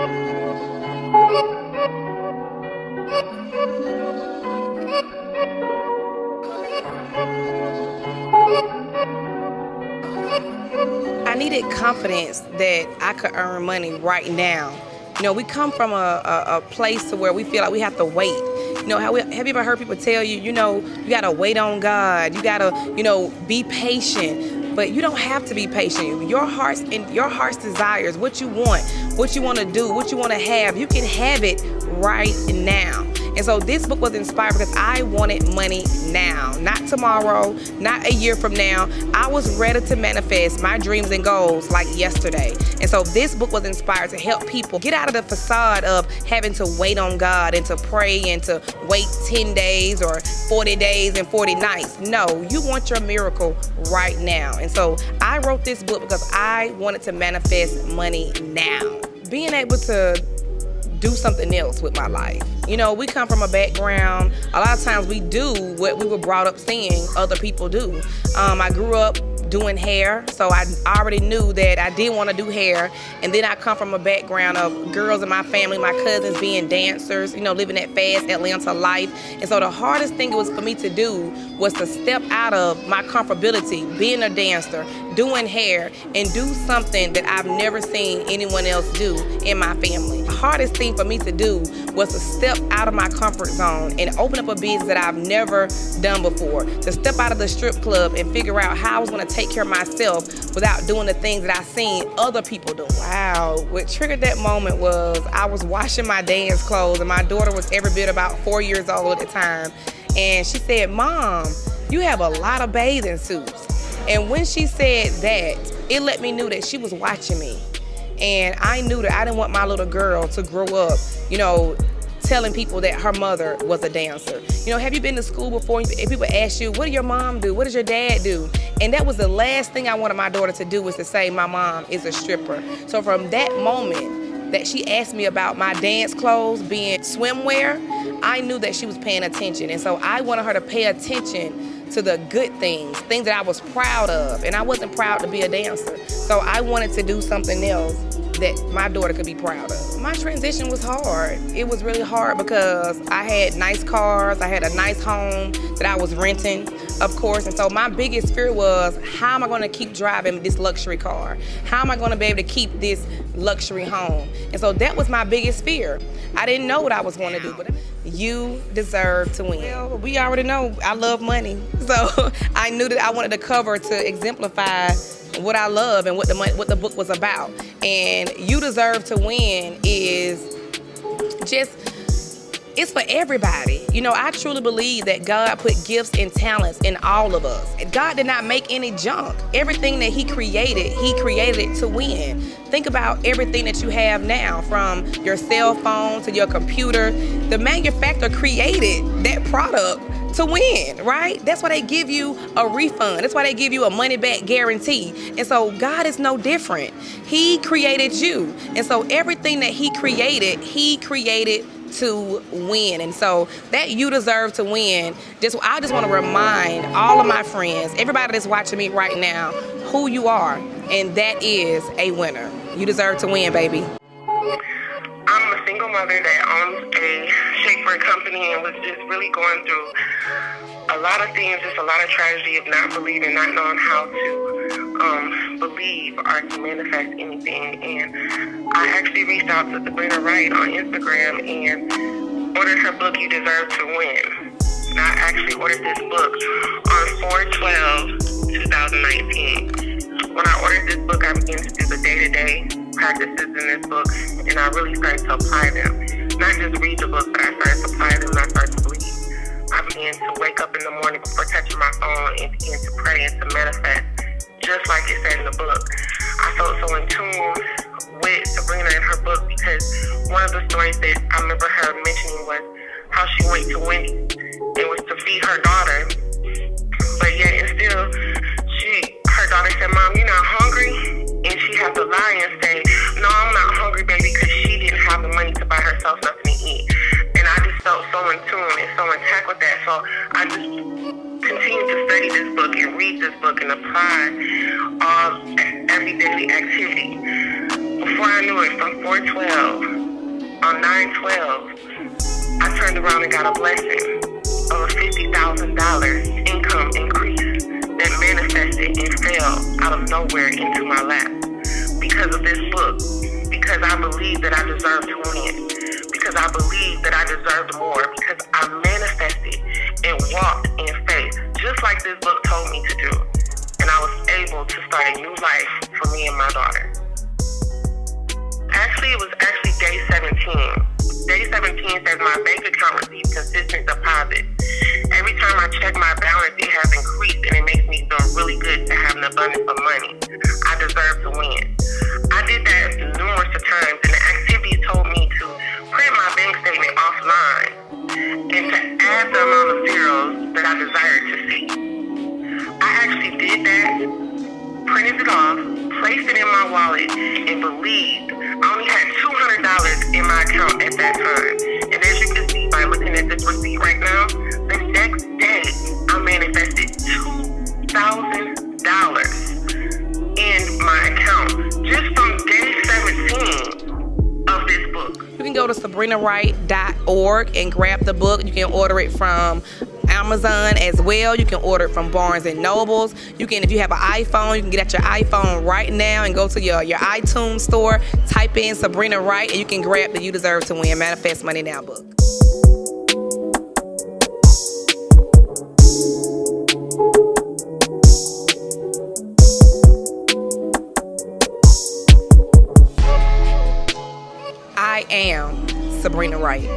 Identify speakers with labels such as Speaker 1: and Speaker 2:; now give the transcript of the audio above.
Speaker 1: I needed confidence that I could earn money right now. You know, we come from a place to where we feel like we have to wait. You know, have you ever heard people tell you, you got to wait on God. You got to, be patient. But you don't have to be patient. Your heart's desires, what you want to do, what you want to have, you can have it right now. And so this book was inspired because I wanted money now, not tomorrow, not a year from now. I was ready to manifest my dreams and goals like yesterday. And so this book was inspired to help people get out of the facade of having to wait on God and to pray and to wait 10 days or 40 days and 40 nights. No, you want your miracle right now. And so I wrote this book because I wanted to manifest money now. Being able to do something else with my life. We come from a background, a lot of times we do what we were brought up seeing other people do. I grew up doing hair, so I already knew that I did want to do hair. And then I come from a background of girls in my family, my cousins being dancers, living that fast Atlanta life. And so the hardest thing it was for me to do was to step out of my comfortability, being a dancer, doing hair, and do something that I've never seen anyone else do in my family. The hardest thing for me to do was to step out of my comfort zone and open up a business that I've never done before, to step out of the strip club and figure out how I was going to take care of myself without doing the things that I seen other people do. Wow, what triggered that moment was I was washing my dance clothes, and my daughter was every bit about 4 years old at the time, and she said, "Mom, you have a lot of bathing suits." And when she said that, it let me know that she was watching me. And I knew that I didn't want my little girl to grow up, telling people that her mother was a dancer. Have you been to school before and people ask you, what did your mom do? What does your dad do? And that was the last thing I wanted my daughter to do, was to say my mom is a stripper. So from that moment that she asked me about my dance clothes being swimwear, I knew that she was paying attention. And so I wanted her to pay attention to the good things that I was proud of. And I wasn't proud to be a dancer. So I wanted to do something else that my daughter could be proud of. My transition was hard. It was really hard because I had nice cars, I had a nice home that I was renting, of course. And so my biggest fear was, how am I gonna keep driving this luxury car? How am I gonna be able to keep this luxury home? And so that was my biggest fear. I didn't know what I was gonna do, but you deserve to win. Well, we already know I love money. So I knew that I wanted to cover to exemplify what I love and what the book was about. And You Deserve to Win is it's for everybody. I truly believe that God put gifts and talents in all of us. God did not make any junk. Everything that He created it to win. Think about everything that you have now, from your cell phone to your computer. The manufacturer created that product to win, right? That's why they give you a refund. That's why they give you a money-back guarantee. And so God is no different. He created you. And so everything that He created to win. And so that you deserve to win. I just want to remind all of my friends, everybody that's watching me right now, who you are. And that is a winner. You deserve to win, baby.
Speaker 2: I'm a single mother that owns a shapewear company and was just really going through a lot of things, just a lot of tragedy of not believing, not knowing how to believe or to manifest anything. And I actually reached out to Sabrina Wright on Instagram and ordered her book, You Deserve to Win. And I actually ordered this book on 4/12/2019. When I ordered this book, I began to do the day-to-day practices in this book, and I really started to apply them. Not just read the book, but I started to apply them, and I started to believe. I began to wake up in the morning before touching my phone and began to pray and to manifest, just like it said in the book. I felt so in tune with Sabrina in her book, because one of the stories that I remember her mentioning was how she went to Wendy's. It was to feed her daughter, but yet and still, her daughter said, "Mom, you're not hungry?" And she had to lie and say, "No, I'm not hungry, baby," because she didn't have the money to buy herself something to eat. And I just felt so in tune and so intact with that. So I just continued to study this book and read this book and apply every daily activity. Before before I knew it, from 412, on 912, I turned around and got a blessing of a $50,000 income increase that manifested and fell out of nowhere into my lap because of this book, because I believed that I deserved to win, because I believed that I deserved more, because I manifested and walked in faith, just like this book told me to do. And I was able to start a new life for me and my daughter. Actually, it was day 17. Day 17 says my bank account received consistent deposit. Every time I check my balance, it has increased, and it makes me feel really good to have an abundance of money. I deserve to win. I did that numerous times, and the activities told me to print my bank statement offline and to add the amount of zeros that I desired to see. I actually did that, printed it off, placed it in my wallet, and believed. I only had $200 in my account at that time. And as you can see by looking at this receipt right now, the next day I manifested $2,000 in my account just from day 17 of this book.
Speaker 1: You can go to SabrinaWright.org and grab the book. You can order it from Amazon as well. You can order it from Barnes and Nobles. You can, if you have an iPhone, you can get at your iPhone right now and go to your iTunes store, type in Sabrina Wright, and you can grab the You Deserve to Win Manifest Money Now book. I am Sabrina Wright.